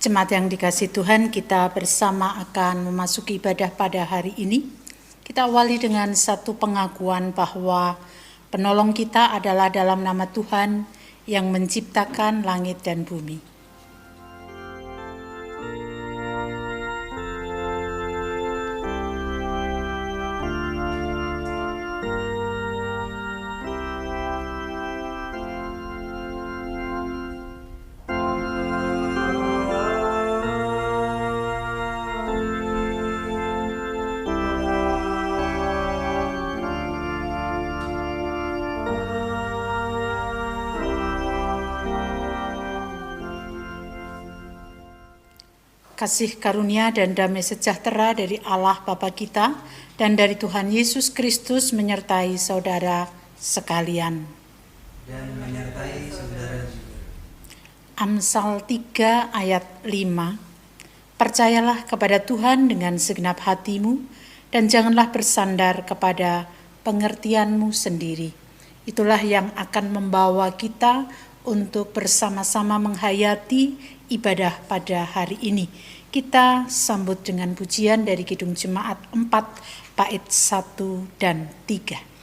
Jemaat yang dikasihi Tuhan, kita bersama akan memasuki ibadah pada hari ini. Kita awali dengan satu pengakuan bahwa penolong kita adalah dalam nama Tuhan yang menciptakan langit dan bumi. Kasih karunia dan damai sejahtera dari Allah Bapa kita dan dari Tuhan Yesus Kristus menyertai saudara sekalian. Dan menyertai saudara juga. Amsal 3 ayat 5. Percayalah kepada Tuhan dengan segenap hatimu dan janganlah bersandar kepada pengertianmu sendiri. Itulah yang akan membawa kita untuk bersama-sama menghayati ibadah pada hari ini. Kita sambut dengan pujian dari Kidung Jemaat 4 bait 1 dan 3.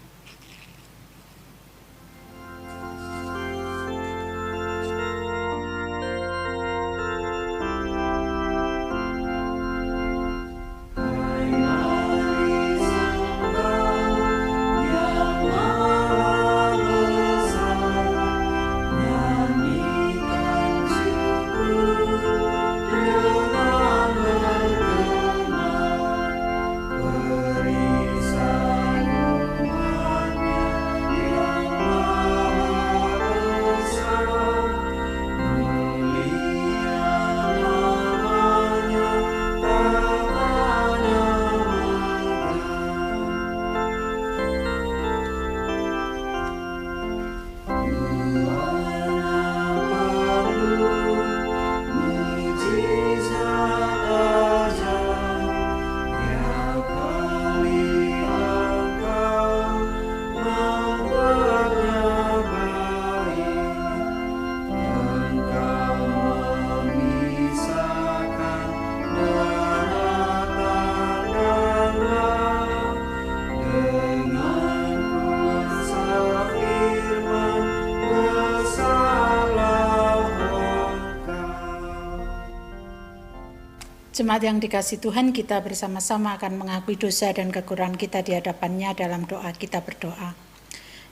Jemaat yang dikasihi Tuhan, kita bersama-sama akan mengakui dosa dan kekurangan kita di hadapan-Nya dalam doa. Kita berdoa.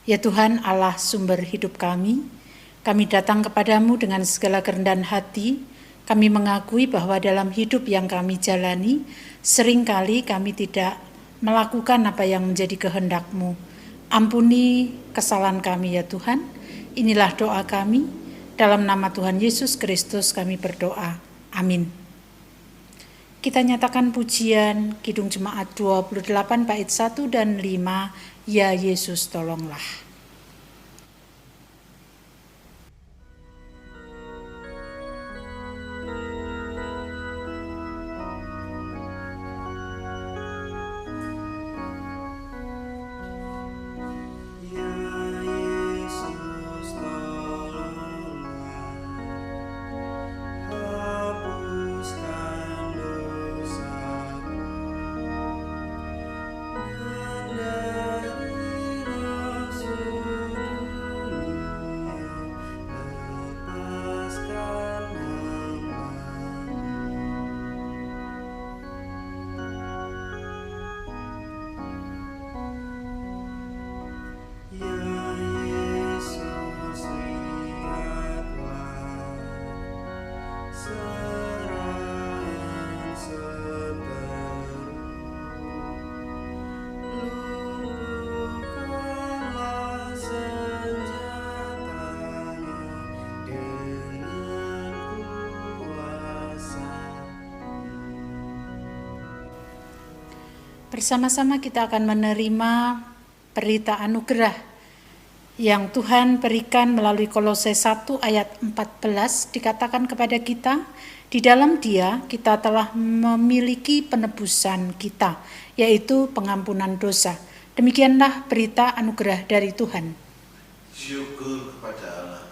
Ya Tuhan Allah sumber hidup kami datang kepadamu dengan segala kerendahan hati. Kami mengakui bahwa dalam hidup yang kami jalani, seringkali kami tidak melakukan apa yang menjadi kehendak-Mu. Ampuni kesalahan kami ya Tuhan. Inilah doa kami. Dalam nama Tuhan Yesus Kristus kami berdoa. Amin. Kita nyatakan pujian Kidung Jemaat 28 bait 1 dan 5, Ya Yesus tolonglah. Bersama-sama kita akan menerima berita anugerah yang Tuhan berikan melalui Kolose 1 ayat 14. Dikatakan kepada kita, di dalam Dia kita telah memiliki penebusan kita, yaitu pengampunan dosa. Demikianlah berita anugerah dari Tuhan. Syukur kepada Allah.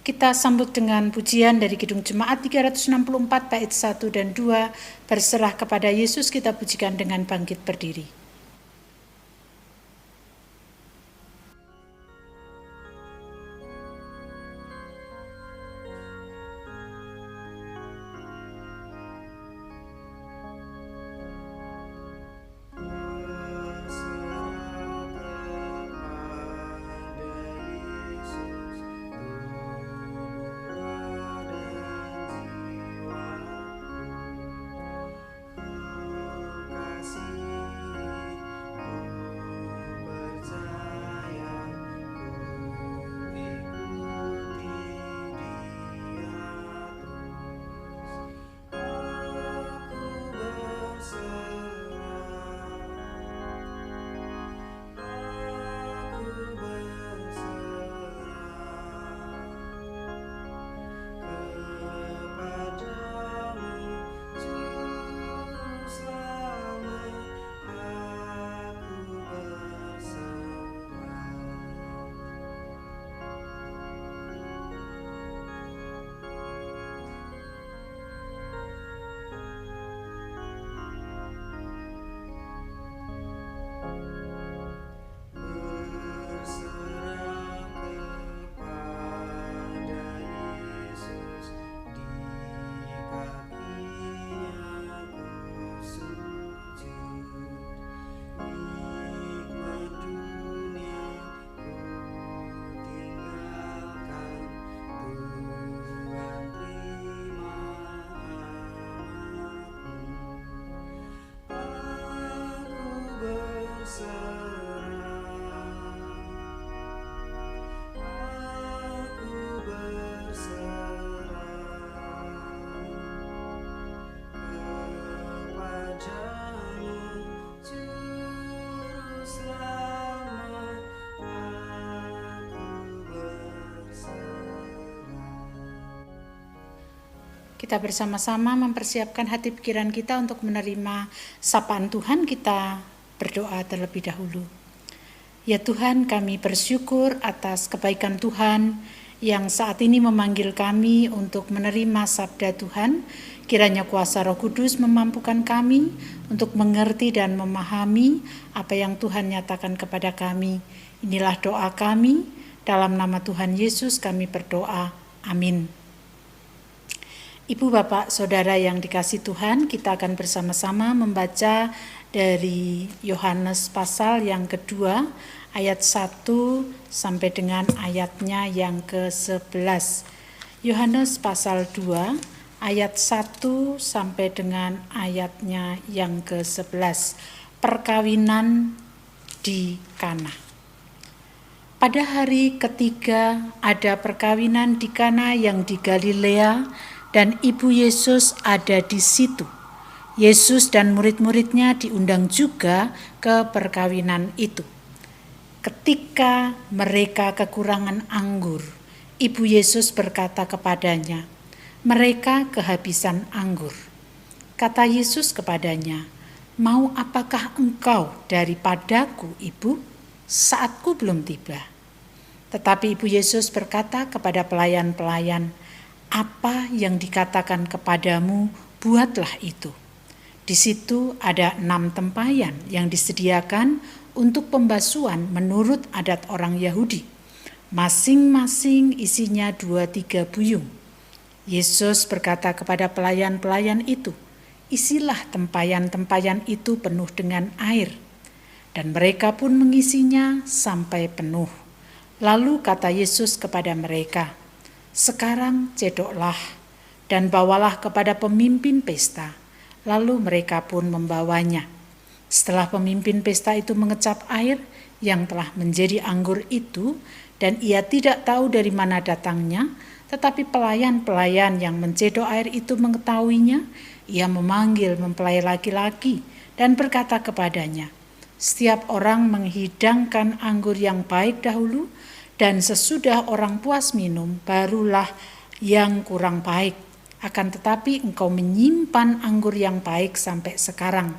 Kita sambut dengan pujian dari Kidung Jemaat 364 bait 1 dan 2, berserah kepada Yesus kita pujikan dengan bangkit berdiri. Kita bersama-sama mempersiapkan hati pikiran kita untuk menerima sapaan Tuhan. Kita berdoa terlebih dahulu. Ya Tuhan, kami bersyukur atas kebaikan Tuhan yang saat ini memanggil kami untuk menerima sabda Tuhan. Kiranya kuasa Roh Kudus memampukan kami untuk mengerti dan memahami apa yang Tuhan nyatakan kepada kami. Inilah doa kami, dalam nama Tuhan Yesus kami berdoa. Amin. Ibu, Bapak, Saudara yang dikasih Tuhan, kita akan bersama-sama membaca dari Yohanes pasal yang kedua, ayat 1 sampai dengan ayatnya yang ke-11. Yohanes pasal 2, ayat 1 sampai dengan ayatnya yang ke-11. Perkawinan di Kana. Pada hari ketiga ada perkawinan di Kana yang di Galilea, dan ibu Yesus ada di situ. Yesus dan murid-muridnya diundang juga ke perkawinan itu. Ketika mereka kekurangan anggur, ibu Yesus berkata kepadanya, "Mereka kehabisan anggur." Kata Yesus kepadanya, "Mau apakah engkau daripadaku, ibu? Saatku belum tiba." Tetapi ibu Yesus berkata kepada pelayan-pelayan, "Apa yang dikatakan kepadamu, buatlah itu." Di situ ada 6 tempayan yang disediakan untuk pembasuhan menurut adat orang Yahudi. Masing-masing isinya 2-3 buyung. Yesus berkata kepada pelayan-pelayan itu, "Isilah tempayan-tempayan itu penuh dengan air." Dan mereka pun mengisinya sampai penuh. Lalu kata Yesus kepada mereka, "Sekarang cedoklah dan bawalah kepada pemimpin pesta." Lalu mereka pun membawanya. Setelah pemimpin pesta itu mengecap air yang telah menjadi anggur itu, dan ia tidak tahu dari mana datangnya, tetapi pelayan-pelayan yang mencedok air itu mengetahuinya, ia memanggil mempelai laki-laki dan berkata kepadanya, "Setiap orang menghidangkan anggur yang baik dahulu, dan sesudah orang puas minum, barulah yang kurang baik. Akan tetapi engkau menyimpan anggur yang baik sampai sekarang."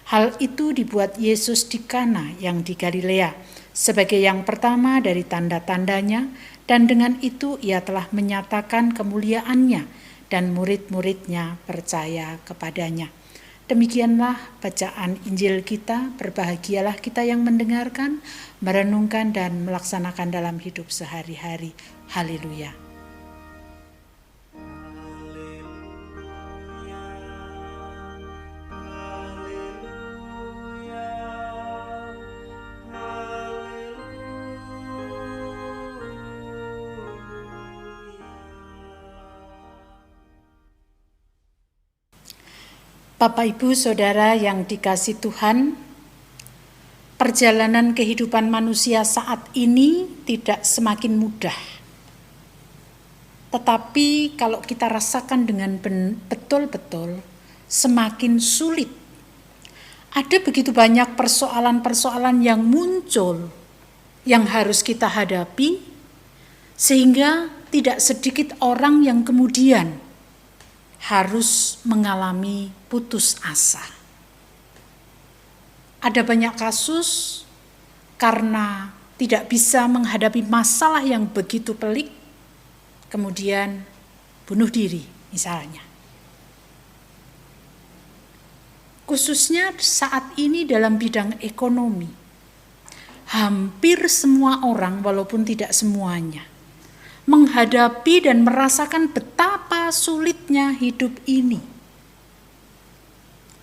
Hal itu dibuat Yesus di Kana yang di Galilea, sebagai yang pertama dari tanda-tandanya, dan dengan itu ia telah menyatakan kemuliaannya dan murid-muridnya percaya kepadanya. Demikianlah bacaan Injil kita. Berbahagialah kita yang mendengarkan, merenungkan dan melaksanakan dalam hidup sehari-hari. Haleluya. Bapak, Ibu, Saudara yang dikasihi Tuhan, perjalanan kehidupan manusia saat ini tidak semakin mudah. Tetapi kalau kita rasakan dengan betul-betul semakin sulit. Ada begitu banyak persoalan-persoalan yang muncul yang harus kita hadapi, sehingga tidak sedikit orang yang kemudian harus mengalami putus asa. Ada banyak kasus karena tidak bisa menghadapi masalah yang begitu pelik, kemudian bunuh diri misalnya. Khususnya saat ini dalam bidang ekonomi, hampir semua orang, walaupun tidak semuanya, menghadapi dan merasakan betapa sulitnya hidup ini.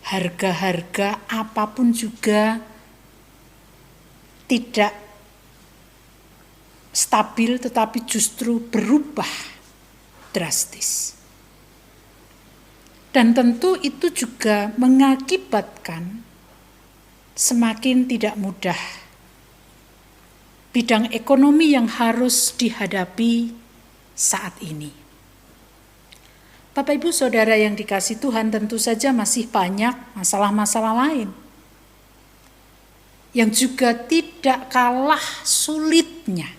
Harga-harga apapun juga tidak stabil, tetapi justru berubah drastis. Dan tentu itu juga mengakibatkan semakin tidak mudah bidang ekonomi yang harus dihadapi saat ini. Bapak, Ibu, Saudara yang dikasihi Tuhan, tentu saja masih banyak masalah-masalah lain yang juga tidak kalah sulitnya.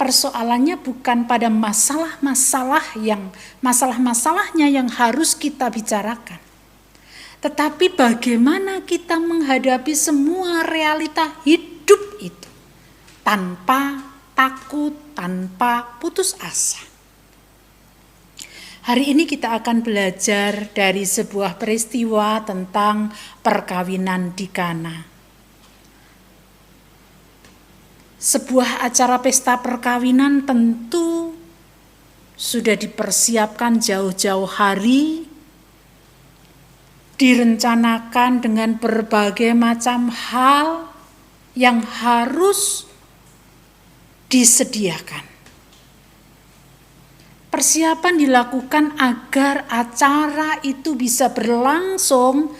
Persoalannya bukan pada masalah-masalahnya yang harus kita bicarakan, tetapi bagaimana kita menghadapi semua realita hidup itu tanpa takut, tanpa putus asa. Hari ini kita akan belajar dari sebuah peristiwa tentang perkawinan di Kana. Sebuah acara pesta perkawinan tentu sudah dipersiapkan jauh-jauh hari, direncanakan dengan berbagai macam hal yang harus disediakan. Persiapan dilakukan agar acara itu bisa berlangsung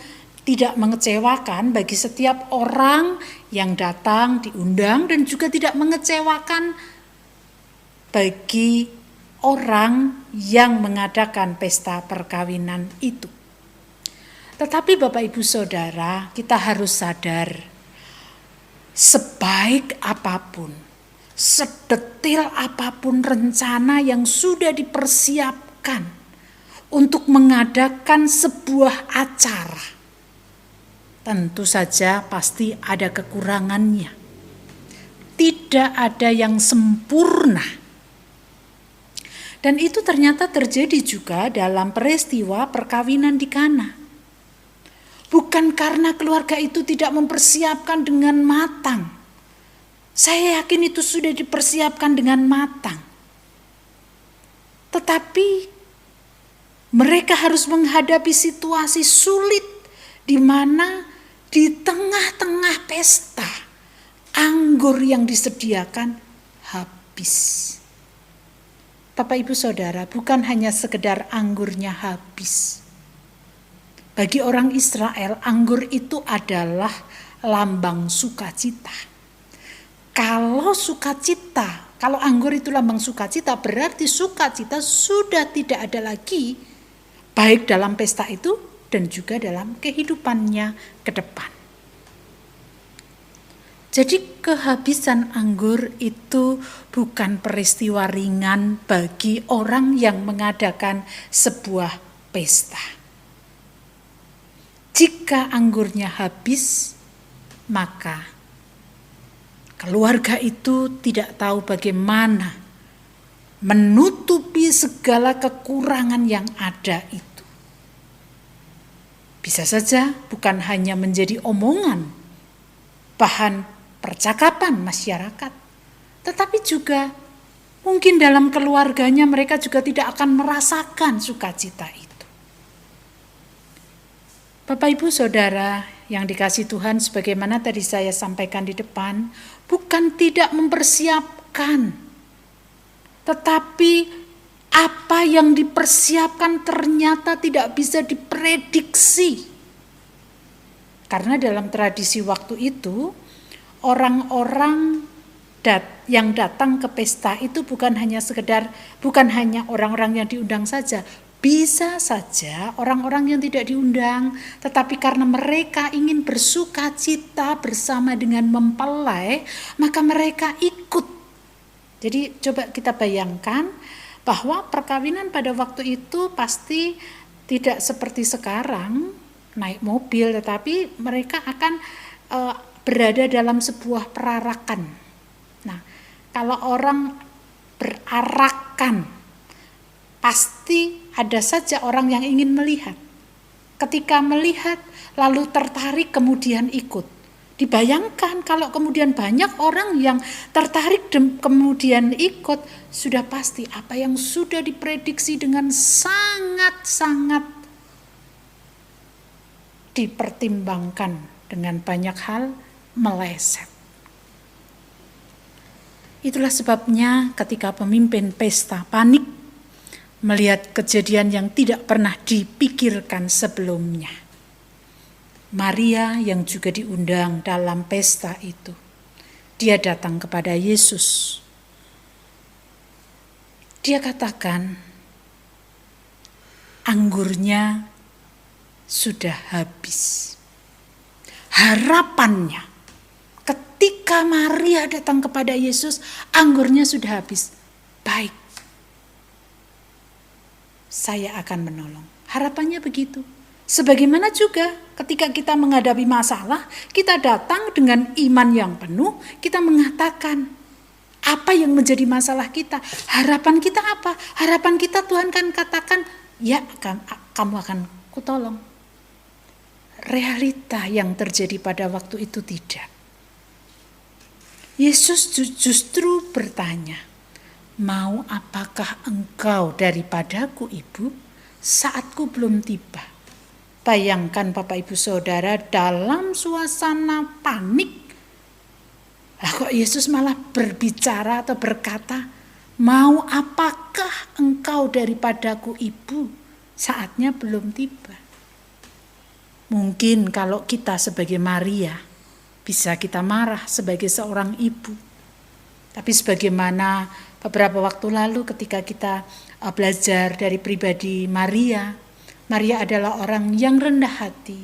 tidak mengecewakan bagi setiap orang yang datang, diundang, dan juga tidak mengecewakan bagi orang yang mengadakan pesta perkawinan itu. Tetapi Bapak, Ibu, Saudara, kita harus sadar, sebaik apapun, sedetil apapun rencana yang sudah dipersiapkan untuk mengadakan sebuah acara, tentu saja pasti ada kekurangannya. Tidak ada yang sempurna. Dan itu ternyata terjadi juga dalam peristiwa perkawinan di Kana. Bukan karena keluarga itu tidak mempersiapkan dengan matang. Saya yakin itu sudah dipersiapkan dengan matang. Tetapi mereka harus menghadapi situasi sulit di mana di tengah-tengah pesta anggur yang disediakan habis. Bapak, Ibu, Saudara, bukan hanya sekedar anggurnya habis. Bagi orang Israel, anggur itu adalah lambang sukacita. Kalau anggur itu lambang sukacita, berarti sukacita sudah tidak ada lagi, baik dalam pesta itu dan juga dalam kehidupannya ke depan. Jadi kehabisan anggur itu bukan peristiwa ringan bagi orang yang mengadakan sebuah pesta. Jika anggurnya habis, maka Keluarga itu tidak tahu bagaimana menutupi segala kekurangan yang ada itu. Bisa saja bukan hanya menjadi omongan, bahan percakapan masyarakat, tetapi juga mungkin dalam keluarganya mereka juga tidak akan merasakan sukacita itu. Bapak Ibu Saudara yang dikasihi Tuhan, sebagaimana tadi saya sampaikan di depan, bukan tidak mempersiapkan, tetapi apa yang dipersiapkan ternyata tidak bisa diprediksi. Karena dalam tradisi waktu itu, orang-orang yang datang ke pesta itu bukan hanya orang-orang yang diundang saja. Bisa saja orang-orang yang tidak diundang, tetapi karena mereka ingin bersuka cita bersama dengan mempelai, maka mereka ikut. Jadi coba kita bayangkan bahwa perkawinan pada waktu itu pasti tidak seperti sekarang naik mobil, tetapi mereka akan berada dalam sebuah perarakan. Nah, kalau orang berarakan, pasti ada saja orang yang ingin melihat. Ketika melihat, lalu tertarik kemudian ikut. Dibayangkan kalau kemudian banyak orang yang tertarik kemudian ikut, sudah pasti apa yang sudah diprediksi dengan sangat-sangat dipertimbangkan dengan banyak hal meleset. Itulah sebabnya ketika pemimpin pesta panik melihat kejadian yang tidak pernah dipikirkan sebelumnya. Maria yang juga diundang dalam pesta itu, dia datang kepada Yesus. Dia katakan, anggurnya sudah habis. Harapannya, ketika Maria datang kepada Yesus, anggurnya sudah habis. Baik, saya akan menolong. Harapannya begitu. Sebagaimana juga ketika kita menghadapi masalah, kita datang dengan iman yang penuh, kita mengatakan apa yang menjadi masalah kita. Harapan kita apa? Harapan kita Tuhan kan katakan, ya kamu akan kutolong. Realita yang terjadi pada waktu itu tidak. Yesus justru bertanya, mau apakah engkau daripadaku, Ibu? Saatku belum tiba. Bayangkan Bapak Ibu Saudara dalam suasana panik. Lah kok Yesus malah berbicara atau berkata, mau apakah engkau daripadaku, Ibu? Saatnya belum tiba. Mungkin kalau kita sebagai Maria, bisa kita marah sebagai seorang ibu. Tapi sebagaimana beberapa waktu lalu ketika kita belajar dari pribadi Maria, Maria adalah orang yang rendah hati,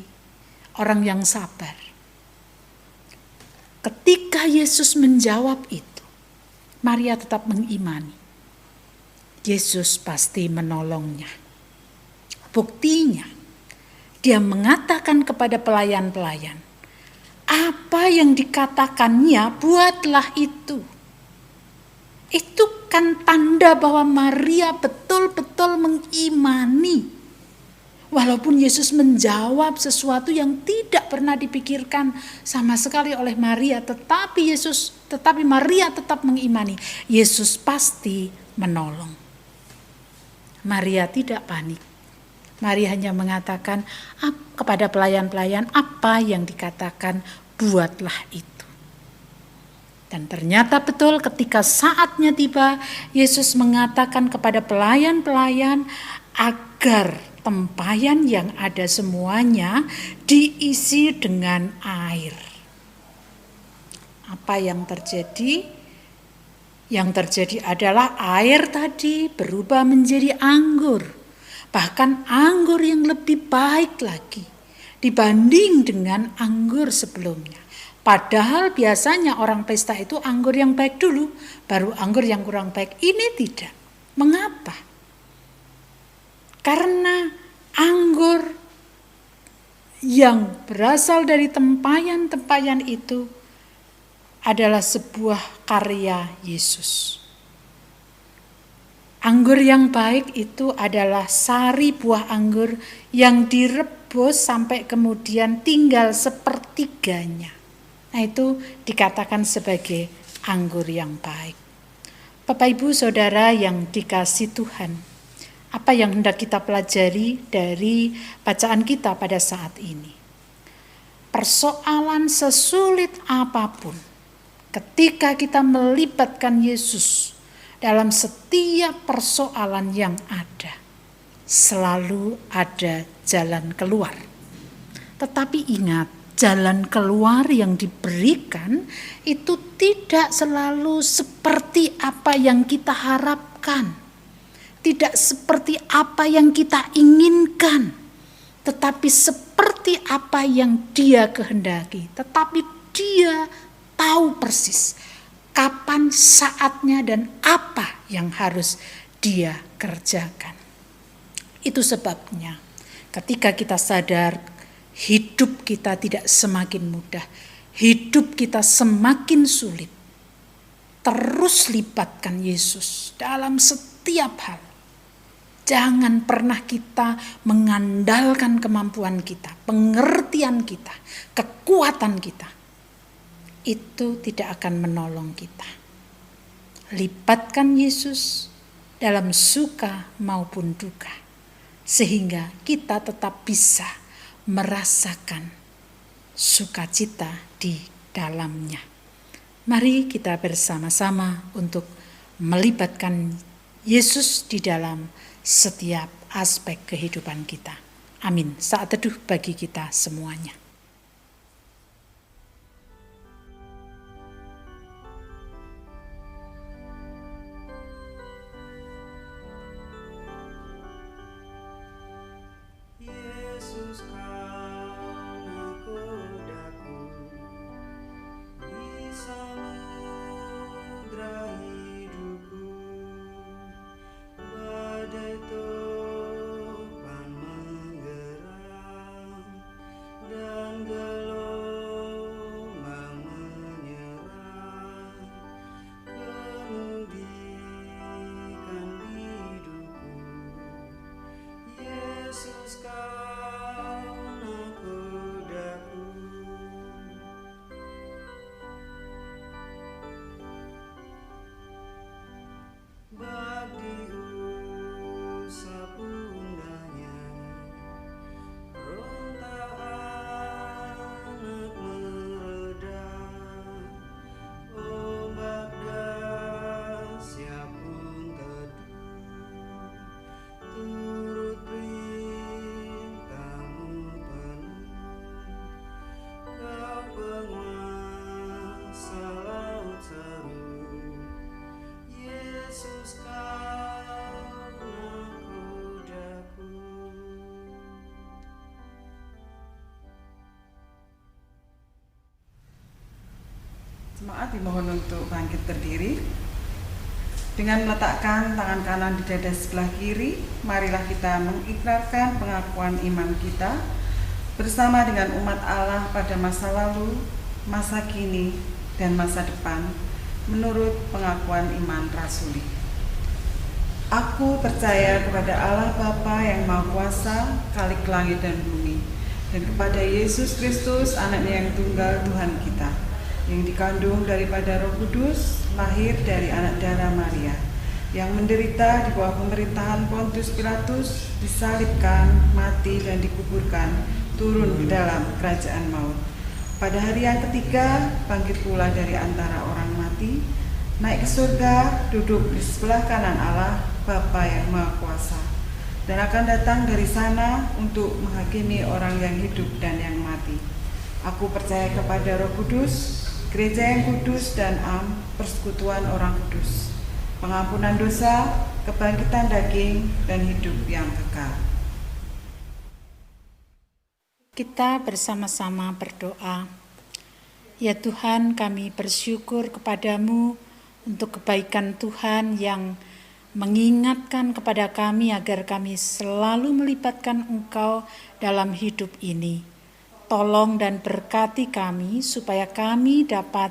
orang yang sabar. Ketika Yesus menjawab itu, Maria tetap mengimani. Yesus pasti menolongnya. Buktinya, dia mengatakan kepada pelayan-pelayan, apa yang dikatakannya buatlah itu. Itu kan tanda bahwa Maria betul-betul mengimani. Walaupun Yesus menjawab sesuatu yang tidak pernah dipikirkan sama sekali oleh Maria, tetapi Maria tetap mengimani. Yesus pasti menolong. Maria tidak panik. Maria hanya mengatakan kepada pelayan-pelayan, apa yang dikatakan buatlah itu. Dan ternyata betul ketika saatnya tiba, Yesus mengatakan kepada pelayan-pelayan agar tempayan yang ada semuanya diisi dengan air. Apa yang terjadi? Yang terjadi adalah air tadi berubah menjadi anggur. Bahkan anggur yang lebih baik lagi dibanding dengan anggur sebelumnya. Padahal biasanya orang pesta itu anggur yang baik dulu, baru anggur yang kurang baik. Ini tidak. Mengapa? Karena anggur yang berasal dari tempayan-tempayan itu adalah sebuah karya Yesus. Anggur yang baik itu adalah sari buah anggur yang direbus sampai kemudian tinggal sepertiganya. Nah, itu dikatakan sebagai anggur yang baik. Bapak Ibu Saudara yang dikasihi Tuhan, apa yang hendak kita pelajari dari bacaan kita pada saat ini? Persoalan sesulit apapun, ketika kita melibatkan Yesus dalam setiap persoalan yang ada, selalu ada jalan keluar. Tetapi ingat, jalan keluar yang diberikan itu tidak selalu seperti apa yang kita harapkan, tidak seperti apa yang kita inginkan, tetapi seperti apa yang Dia kehendaki. Tetapi Dia tahu persis kapan saatnya dan apa yang harus Dia kerjakan. Itu sebabnya ketika kita sadar hidup kita tidak semakin mudah, hidup kita semakin sulit, terus libatkan Yesus dalam setiap hal. Jangan pernah kita mengandalkan kemampuan kita, pengertian kita, kekuatan kita. Itu tidak akan menolong kita. Libatkan Yesus dalam suka maupun duka, sehingga kita tetap bisa merasakan sukacita di dalamnya. Mari kita bersama-sama untuk melibatkan Yesus di dalam setiap aspek kehidupan kita. Amin. Saat teduh bagi kita semuanya. Jemaat dimohon untuk bangkit berdiri. Dengan meletakkan tangan kanan di dada sebelah kiri, marilah kita mengikrarkan pengakuan iman kita bersama dengan umat Allah pada masa lalu, masa kini, dan masa depan menurut pengakuan iman rasuli. Aku percaya kepada Allah Bapa yang Maha Kuasa, Khalik langit dan bumi, dan kepada Yesus Kristus, Anaknya yang tunggal Tuhan kita, yang dikandung daripada Roh Kudus, lahir dari anak darah Maria, yang menderita di bawah pemerintahan Pontius Pilatus, disalibkan, mati dan dikuburkan, turun ke dalam kerajaan maut. Pada hari yang ketiga, bangkit pula dari antara orang mati, naik ke surga, duduk di sebelah kanan Allah, Bapa yang Maha Kuasa, dan akan datang dari sana untuk menghakimi orang yang hidup dan yang mati. Aku percaya kepada Roh Kudus, Gereja yang kudus dan am, persekutuan orang kudus, pengampunan dosa, kebangkitan daging, dan hidup yang kekal. Kita bersama-sama berdoa. Ya Tuhan, kami bersyukur kepadamu untuk kebaikan Tuhan yang mengingatkan kepada kami agar kami selalu melibatkan Engkau dalam hidup ini. Tolong dan berkati kami supaya kami dapat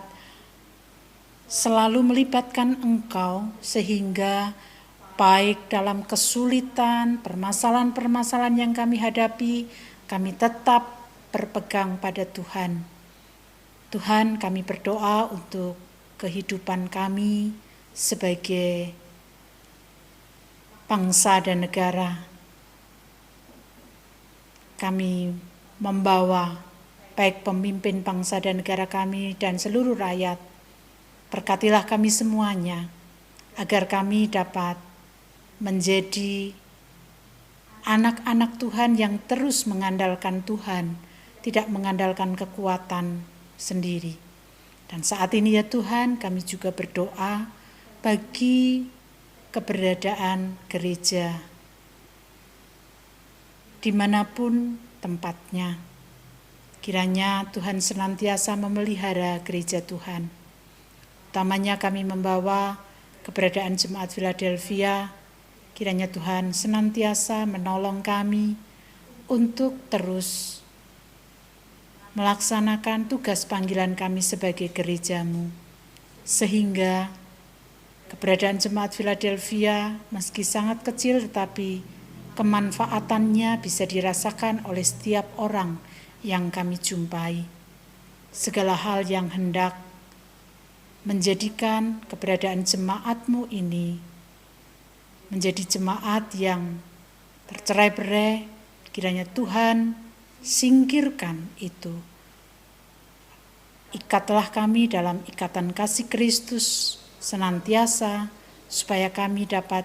selalu melibatkan Engkau sehingga baik dalam kesulitan, permasalahan-permasalahan yang kami hadapi, kami tetap berpegang pada Tuhan. Tuhan, kami berdoa untuk kehidupan kami sebagai bangsa dan negara. Kami membawa baik pemimpin bangsa dan negara kami dan seluruh rakyat. Berkatilah kami semuanya, agar kami dapat menjadi anak-anak Tuhan yang terus mengandalkan Tuhan, tidak mengandalkan kekuatan sendiri. Dan saat ini ya Tuhan, kami juga berdoa bagi keberadaan gereja dimanapun tempatnya. Kiranya Tuhan senantiasa memelihara gereja Tuhan. Utamanya kami membawa keberadaan Jemaat Philadelphia. Kiranya Tuhan senantiasa menolong kami untuk terus melaksanakan tugas panggilan kami sebagai gereja-Mu. Sehingga keberadaan Jemaat Philadelphia meski sangat kecil tetapi kemanfaatannya bisa dirasakan oleh setiap orang yang kami jumpai. Segala hal yang hendak menjadikan keberadaan jemaat-Mu ini menjadi jemaat yang tercerai-berai, kiranya Tuhan singkirkan itu. Ikatlah kami dalam ikatan kasih Kristus senantiasa, supaya kami dapat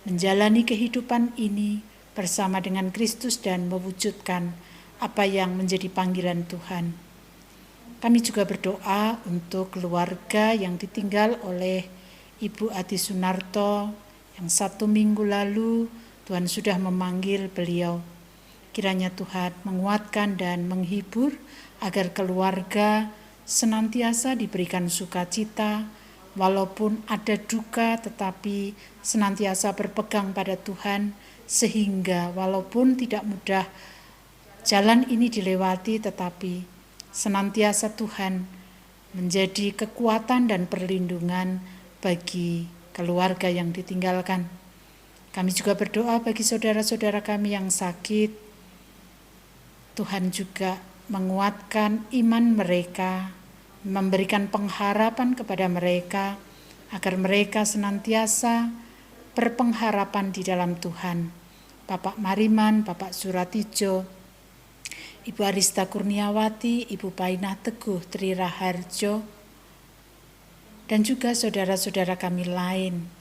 menjalani kehidupan ini bersama dengan Kristus dan mewujudkan apa yang menjadi panggilan Tuhan. Kami juga berdoa untuk keluarga yang ditinggal oleh Ibu Ati Sunarto yang 1 minggu lalu Tuhan sudah memanggil beliau. Kiranya Tuhan menguatkan dan menghibur agar keluarga senantiasa diberikan sukacita, walaupun ada duka tetapi senantiasa berpegang pada Tuhan, sehingga walaupun tidak mudah jalan ini dilewati, tetapi senantiasa Tuhan menjadi kekuatan dan perlindungan bagi keluarga yang ditinggalkan. Kami juga berdoa bagi saudara-saudara kami yang sakit. Tuhan juga menguatkan iman mereka, memberikan pengharapan kepada mereka, agar mereka senantiasa berpengharapan di dalam Tuhan. Bapak Mariman, Bapak Suratijo, Ibu Arista Kurniawati, Ibu Painah Teguh Tri Raharjo, dan juga saudara-saudara kami lain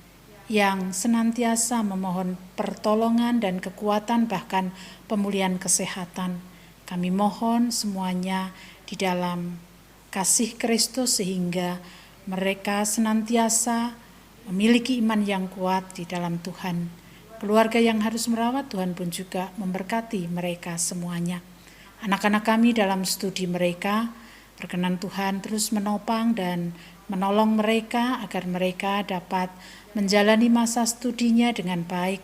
yang senantiasa memohon pertolongan dan kekuatan bahkan pemulihan kesehatan. Kami mohon semuanya di dalam kasih Kristus sehingga mereka senantiasa memiliki iman yang kuat di dalam Tuhan. Keluarga yang harus merawat, Tuhan pun juga memberkati mereka semuanya. Anak-anak kami dalam studi mereka, berkenan Tuhan terus menopang dan menolong mereka agar mereka dapat menjalani masa studinya dengan baik.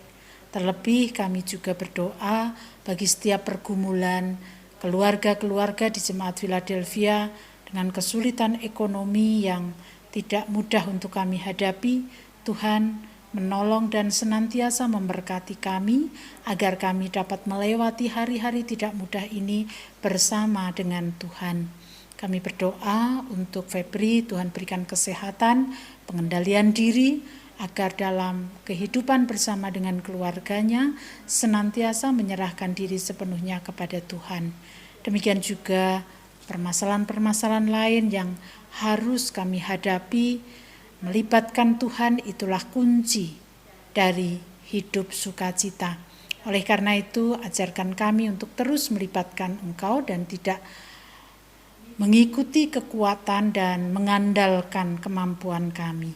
Terlebih kami juga berdoa bagi setiap pergumulan keluarga-keluarga di Jemaat Philadelphia dengan kesulitan ekonomi yang tidak mudah untuk kami hadapi. Tuhan menolong dan senantiasa memberkati kami agar kami dapat melewati hari-hari tidak mudah ini bersama dengan Tuhan. Kami berdoa untuk Febri, Tuhan berikan kesehatan, pengendalian diri, agar dalam kehidupan bersama dengan keluarganya senantiasa menyerahkan diri sepenuhnya kepada Tuhan. Demikian juga permasalahan-permasalahan lain yang harus kami hadapi, melibatkan Tuhan itulah kunci dari hidup sukacita. Oleh karena itu, ajarkan kami untuk terus melibatkan Engkau dan tidak mengikuti kekuatan dan mengandalkan kemampuan kami.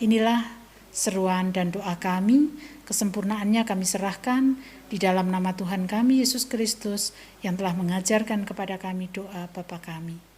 Inilah seruan dan doa kami, kesempurnaannya kami serahkan di dalam nama Tuhan kami Yesus Kristus yang telah mengajarkan kepada kami doa Bapa kami. Bapa kami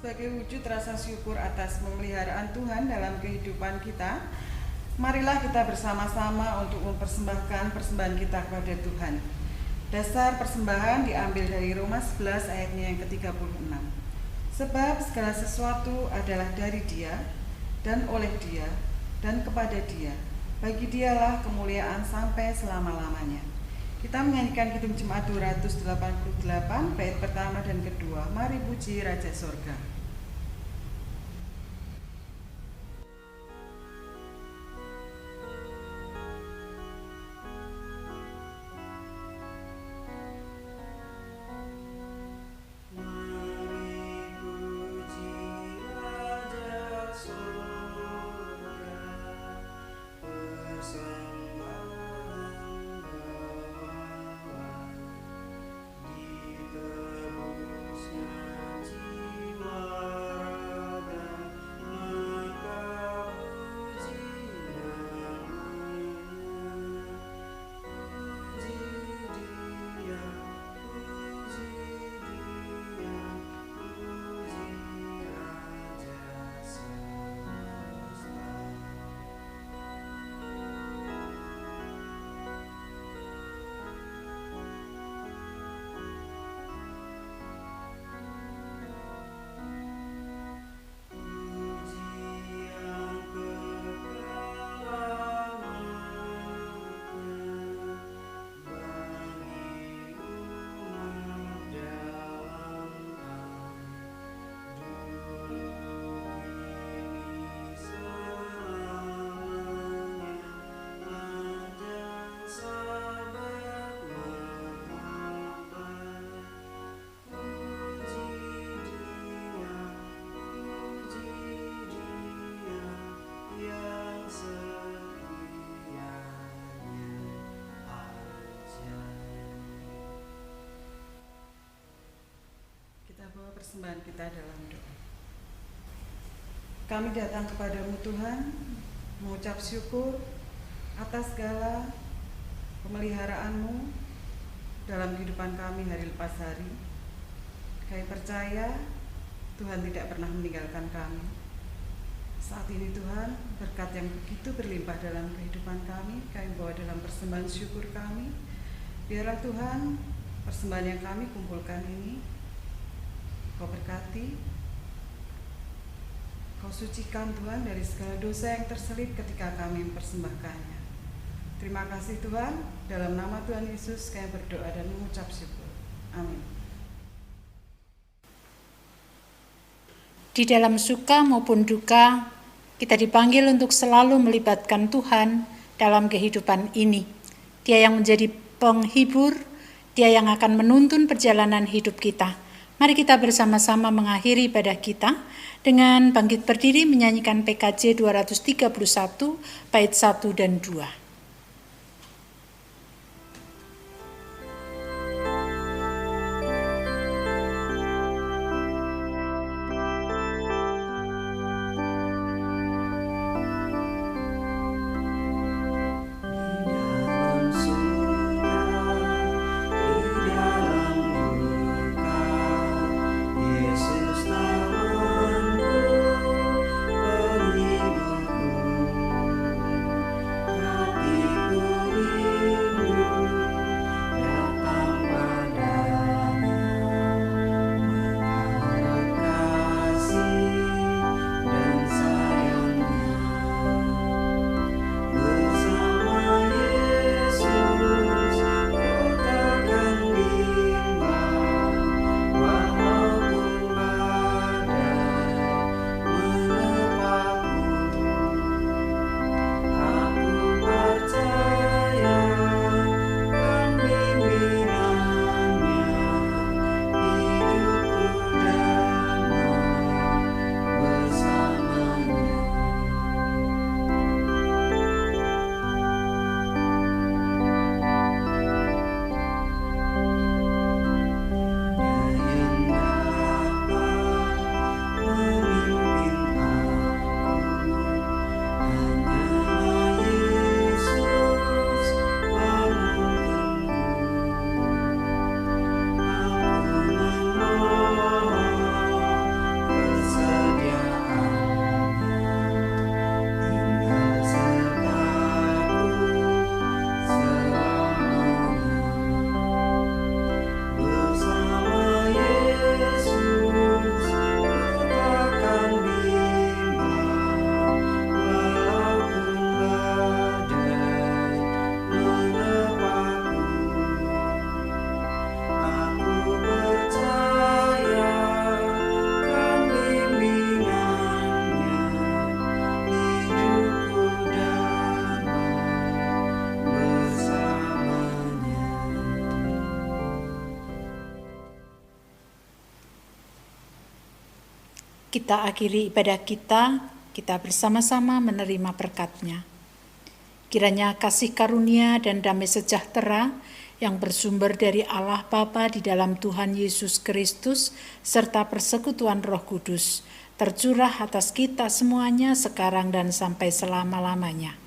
sebagai wujud rasa syukur atas pemeliharaan Tuhan dalam kehidupan kita, marilah kita bersama-sama untuk mempersembahkan persembahan kita kepada Tuhan. Dasar persembahan diambil dari Roma 11 ayatnya yang ke-36. Sebab segala sesuatu adalah dari Dia, dan oleh Dia, dan kepada Dia. Bagi Dialah kemuliaan sampai selama-lamanya. Kita menyanyikan Kidung Jemaat 288, bait pertama dan kedua. Mari puji Raja Sorga. Persembahan kita dalam doa. Kami datang kepadamu Tuhan, mengucap syukur atas segala pemeliharaanmu dalam kehidupan kami hari lepas hari. Kami percaya Tuhan tidak pernah meninggalkan kami. Saat ini Tuhan, berkat yang begitu berlimpah dalam kehidupan kami bawa dalam persembahan syukur kami. Biarlah Tuhan, persembahan yang kami kumpulkan ini Kau berkati, Kau sucikan Tuhan dari segala dosa yang terselip ketika kami mempersembahkannya. Terima kasih Tuhan, dalam nama Tuhan Yesus kami berdoa dan mengucap syukur. Amin. Di dalam suka maupun duka, kita dipanggil untuk selalu melibatkan Tuhan dalam kehidupan ini. Dia yang menjadi penghibur, Dia yang akan menuntun perjalanan hidup kita. Mari kita bersama-sama mengakhiri ibadah kita dengan bangkit berdiri menyanyikan PKJ 231 bait 1 dan 2. Yesus kita akhiri ibadah kita bersama-sama menerima berkat-Nya. Kiranya kasih karunia dan damai sejahtera yang bersumber dari Allah Bapa di dalam Tuhan Yesus Kristus serta persekutuan Roh Kudus tercurah atas kita semuanya sekarang dan sampai selama-lamanya.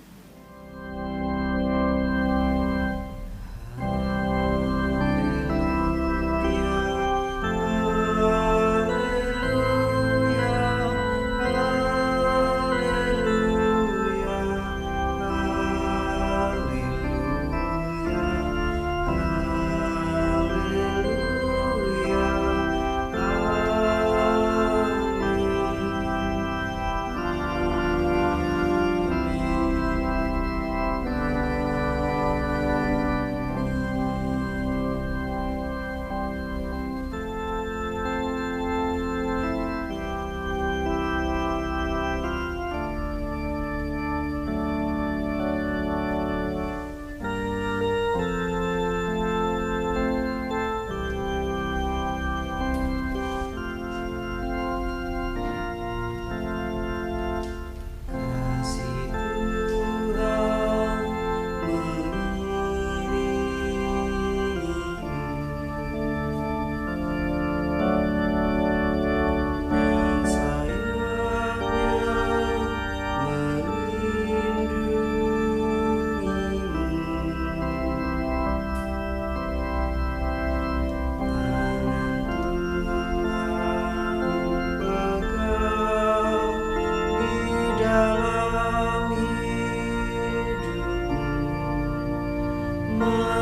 dalam hidupmu.